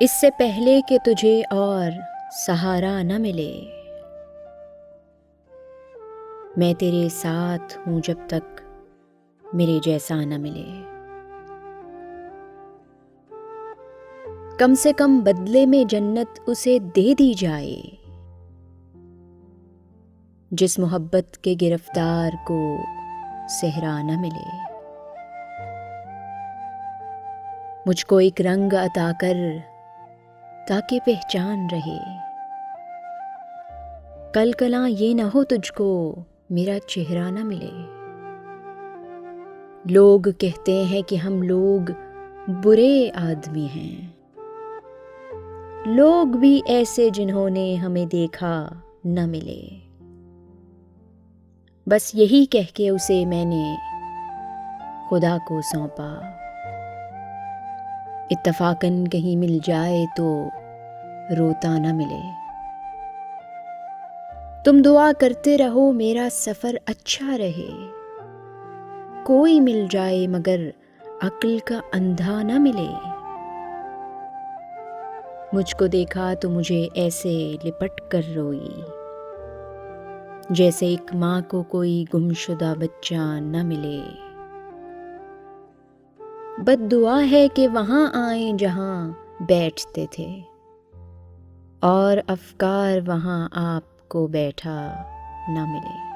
इससे पहले कि तुझे और सहारा न मिले, मैं तेरे साथ हूँ जब तक मेरे जैसा न मिले। कम से कम बदले में जन्नत उसे दे दी जाए, जिस मोहब्बत के गिरफ्तार को सेहरा न मिले। मुझको एक रंग अता कर ताकि पहचान रहे, कल कलां ये न हो तुझको मेरा चेहरा न मिले। लोग कहते हैं कि हम लोग बुरे आदमी हैं, लोग भी ऐसे जिन्होंने हमें देखा न मिले। बस यही कह के उसे मैंने खुदा को सौंपा, इत्तफाकन कहीं मिल जाए तो रोता न मिले। तुम दुआ करते रहो मेरा सफर अच्छा रहे, कोई मिल जाए मगर अक्ल का अंधा न मिले। मुझको देखा तो मुझे ऐसे लिपट कर रोई, जैसे एक माँ को कोई गुमशुदा बच्चा न मिले। बद्दुआ है कि वहां आए जहां बैठते थे, और अफकार वहां आपको बैठा न मिले।